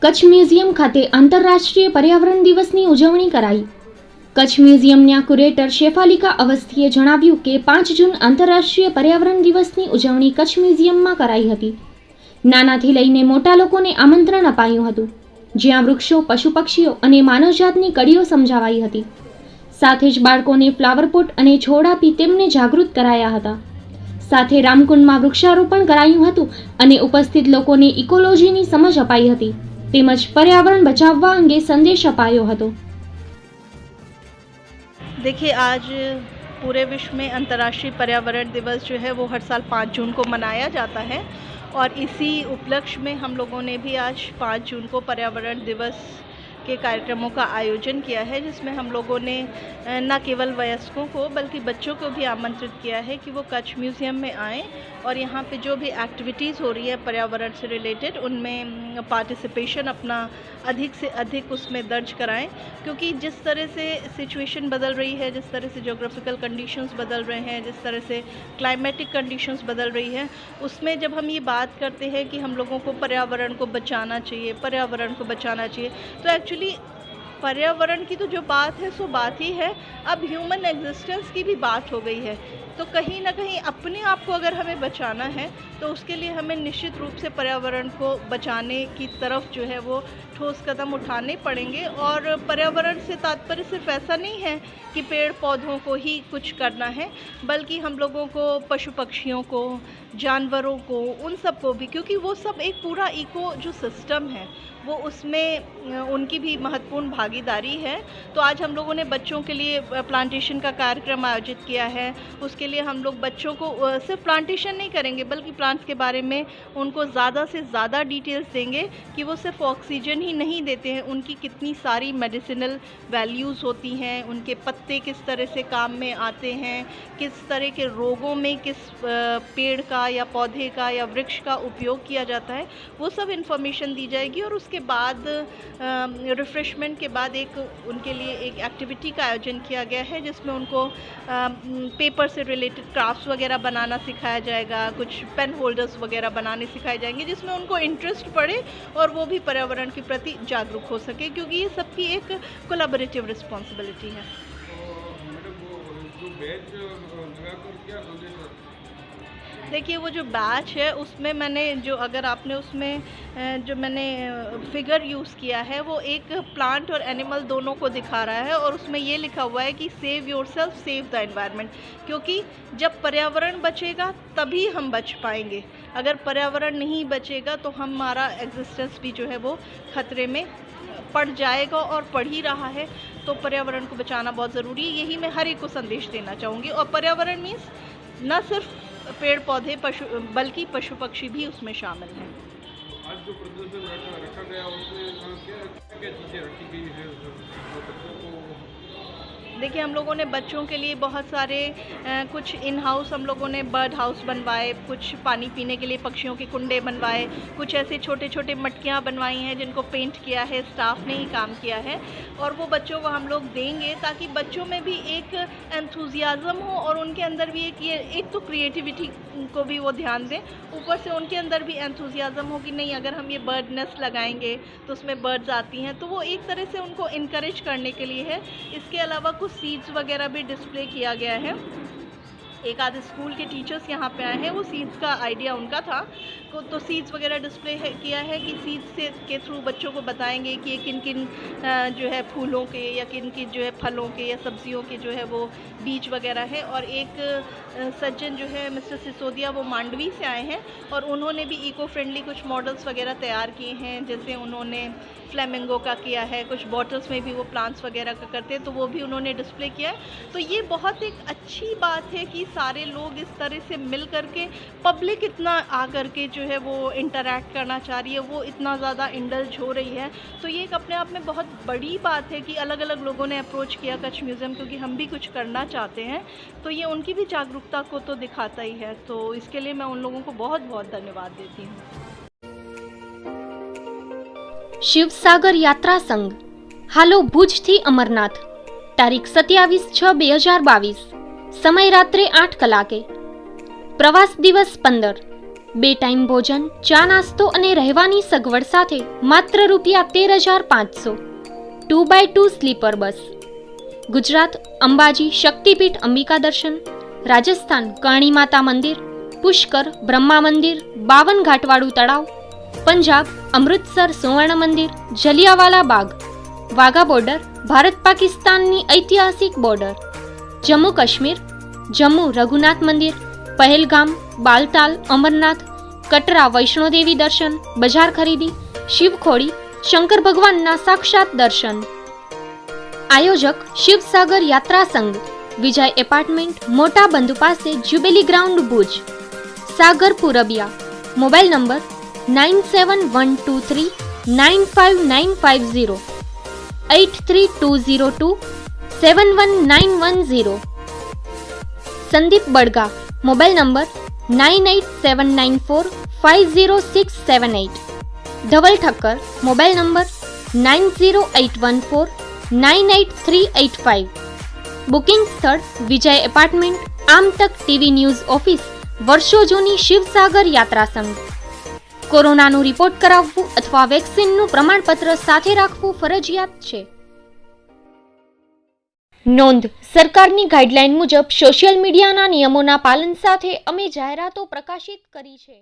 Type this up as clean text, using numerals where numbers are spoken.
Kutch museum ખાતે આંતરરાષ્ટ્રીય પર્યાવરણ દિવસની ઉજવણી કરાઈ। કચ્છ મ્યુઝિયમના ક્યુરેટર શેફાલિકા અવસ્થીએ જણાવ્યું કે 5 જૂન આંતરરાષ્ટ્રીય પર્યાવરણ દિવસની ઉજવણી કચ્છ મ્યુઝિયમમાં કરાઈ હતી। નાનાથી લઈને મોટા લોકોને આમંત્રણ અપાયું હતું, જ્યાં વૃક્ષો, પશુ પક્ષીઓ અને માનવજાતની કડીઓ સમજાવાઈ હતી। સાથે જ બાળકોને ફ્લાવર પોટ અને છોડ આપી તેમને જાગૃત કરાયા હતા। સાથે રામકુંડમાં વૃક્ષારોપણ કરાયું હતું અને ઉપસ્થિત લોકોને ઇકોલોજીની સમજ અપાઈ હતી, તેમજ पर्यावरण बचाववा अंगे संदेश अपायो हतो। देखिए, आज पूरे विश्व में अंतर्राष्ट्रीय पर्यावरण दिवस जो है वो हर साल 5 जून को मनाया जाता है और इसी उपलक्ष्य में हम लोगों ने भी आज 5 जून को पर्यावरण दिवस के कार्यक्रमों का आयोजन किया है, जिसमें हम लोगों ने न केवल वयस्कों को बल्कि बच्चों को भी आमंत्रित किया है कि वो कच्छ म्यूज़ियम में आएँ और यहाँ पे जो भी एक्टिविटीज़ हो रही है पर्यावरण से रिलेटेड उनमें पार्टिसिपेशन अपना अधिक से अधिक उसमें दर्ज कराएं, क्योंकि जिस तरह से सिचुएशन बदल रही है, जिस तरह से ज्योग्राफिकल कंडीशंस बदल रहे हैं, जिस तरह से क्लाइमेटिक कंडीशंस बदल रही है, उसमें जब हम ये बात करते हैं कि हम लोगों को पर्यावरण को बचाना चाहिए, पर्यावरण को बचाना चाहिए, तो एक्चुअली पर्यावरण की तो जो बात है सो बात ही है, अब ह्यूमन एग्जिस्टेंस की भी बात हो गई है। तो कहीं ना कहीं अपने आप को अगर हमें बचाना है तो उसके लिए हमें निश्चित रूप से पर्यावरण को बचाने की तरफ जो है वो ठोस कदम उठाने पड़ेंगे। और पर्यावरण से तात्पर्य सिर्फ ऐसा नहीं है कि पेड़ पौधों को ही कुछ करना है, बल्कि हम लोगों को, पशु पक्षियों को, जानवरों को, उन सब को भी, क्योंकि वो सब एक पूरा इको जो सिस्टम है वो उसमें उनकी भी महत्वपूर्ण भागीदारी है। तो आज हम लोगों ने बच्चों के लिए प्लांटेशन का कार्यक्रम आयोजित किया है। उसके लिए हम लोग बच्चों को सिर्फ प्लांटेशन नहीं करेंगे बल्कि प्लांट्स के बारे में उनको ज़्यादा से ज़्यादा डिटेल्स देंगे कि वो सिर्फ ऑक्सीजन ही नहीं देते हैं, उनकी कितनी सारी मेडिसिनल वैल्यूज़ होती हैं, उनके पत्ते किस तरह से काम में आते हैं, किस तरह के रोगों में किस पेड़ का या पौधे का या वृक्ष का उपयोग किया जाता है, वो सब इन्फॉर्मेशन दी जाएगी। और उसके बाद रिफ्रेशमेंट के बाद उनके लिए एक एक्टिविटी का आयोजन किया गया है, जिसमें उनको पेपर से रिलेटेड क्राफ्ट्स वगैरह बनाना सिखाया जाएगा, कुछ पेन होल्डर्स वगैरह बनाने सिखाए जाएंगे, जिसमें उनको इंटरेस्ट पड़े और वो भी पर्यावरण के प्रति जागरूक हो सके, क्योंकि ये सबकी एक कोलैबोरेटिव रिस्पॉन्सिबिलिटी है। देखिए, वो जो बैच है उसमें मैंने जो, अगर आपने उसमें जो मैंने फिगर यूज़ किया है वो एक प्लांट और एनिमल दोनों को दिखा रहा है और उसमें ये लिखा हुआ है कि save yourself, save the environment. क्योंकि जब पर्यावरण बचेगा तभी हम बच पाएंगे, अगर पर्यावरण नहीं बचेगा तो हमारा एग्जिस्टेंस भी जो है वो खतरे में पड़ जाएगा और पड़ ही रहा है। तो पर्यावरण को बचाना बहुत ज़रूरी है, यही मैं हर एक को संदेश देना चाहूँगी। और पर्यावरण मीन्स न सिर्फ पेड़ पौधे बल्कि पशु पक्षी भी उसमें शामिल हैं। आज जो प्रदर्शन रखा गया उसमें क्या चीज़ें रखी गई है बच्चों को? देखिए, हम लोगों ने बच्चों के लिए बहुत सारे कुछ इन हाउस हम लोगों ने बर्ड हाउस बनवाए, कुछ पानी पीने के लिए पक्षियों के कुंडे बनवाए, कुछ ऐसे छोटे छोटे मटकियाँ बनवाई हैं जिनको पेंट किया है, स्टाफ ने ही काम किया है, और वो बच्चों को हम लोग देंगे ताकि बच्चों में भी एक एंथुजियाज़म हो और उनके अंदर भी एक तो क्रिएटिविटी को भी वो ध्यान दें, ऊपर से उनके अंदर भी एंथुजियाज़म हो कि नहीं, अगर हम ये बर्ड नेस्ट लगाएंगे तो उसमें बर्ड्स आती हैं, तो वो एक तरह से उनको इनकरेज करने के लिए है। इसके अलावा कुछ सीड्स वगैरह भी डिस्प्ले किया गया है। एक आधे स्कूल के टीचर्स यहाँ पे आए हैं, वो सीड्स का आइडिया उनका था, तो सीड्स वगैरह डिस्प्ले किया है कि सीड्स के थ्रू बच्चों को बताएंगे कि किन किन जो है फूलों के या किन किन जो है फलों के या सब्जियों के जो है वो बीज वगैरह है। और एक सज्जन जो है मिस्टर सिसोदिया, वो मांडवी से आए हैं और उन्होंने भी इको फ्रेंडली कुछ मॉडल्स वगैरह तैयार किए हैं, जैसे उन्होंने फ्लेमिंगो का किया है, कुछ बॉटल्स में भी वो प्लांट्स वगैरह का करते हैं, तो वो भी उन्होंने डिस्प्ले किया है। तो ये बहुत एक अच्छी बात है कि सारे लोग इस तरह से मिल करके, पब्लिक इतना आकर के जो है वो इंटरैक्ट करना चाह रही है, वो इतना ज़्यादा इंडल्ज हो रही है, तो ये एक अपने आप में बहुत बड़ी बात है कि अलग अलग लोगों ने अप्रोच किया कच्छ म्यूज़ियम, क्योंकि हम भी कुछ करना चाहते हैं, तो ये उनकी भी जागरूकता को तो दिखाता ही है। तो इसके लिए मैं उन लोगों को बहुत बहुत धन्यवाद देती हूँ। शिवसागर यात्रा संघ हालो भुज थी अमरनाथ, तारीख 27/6/2022, समय रात्रे 8 कलाके, प्रवास दिवस 15, 2 ટાઈમ ભોજન, ચા નાસ્તો અને રહેવાની સગવડ સાથે માત્ર ₹13,500. 2x2 sleeper bus. Gujarat Ambaji શક્તિપીઠ અંબિકા દર્શન, રાજસ્થાન કરણી માતા મંદિર, પુષ્કર બ્રહ્મા મંદિર, 52 ઘાટવાળું તળાવ, પંજાબ અમૃતસર સુવર્ણ મંદિર, જલિયાવાલા બાગ, વાઘા બોર્ડર ભારત પાકિસ્તાનની ઐતિહાસિક બોર્ડર, જમ્મુ કાશ્મીર, જમ્મુ રઘુનાથ મંદિર, પહેલગામ, બાલતાલ, અમરનાથ, કટરા વૈષ્ણોદેવી દર્શન, બજાર ખરીદી, શિવખોડી, શંકર ભગવાનના સાક્ષાત દર્શન. આયોજક શિવસાગર યાત્રા સંઘ, વિજય એપાર્ટમેન્ટ, મોટા બંધુ પાસે, jubilee ground, Bhuj. Sagar Purbiya. Mobile number 9712395950, 8320271910. Sandeep Badga. Mobile number 9879450678. Dhaval Thakkar. Mobile number 9081498385. Booking સ્થળ વિજય એપાર્ટમેન્ટ, આમતક ટીવી ન્યૂઝ ઓફિસ, વર્ષો જૂની શિવસાગર યાત્રા સંઘ. કોરોનાનું રિપોર્ટ કરાવવું અથવા વેક્સિનનું પ્રમાણપત્ર સાથે રાખવું ફરજિયાત છે. નોંધ: સરકારની ગાઈડલાઈન મુજબ સોશિયલ મીડિયાના નિયમોના પાલન સાથે અમે જાહેરાતો પ્રકાશિત કરી છે.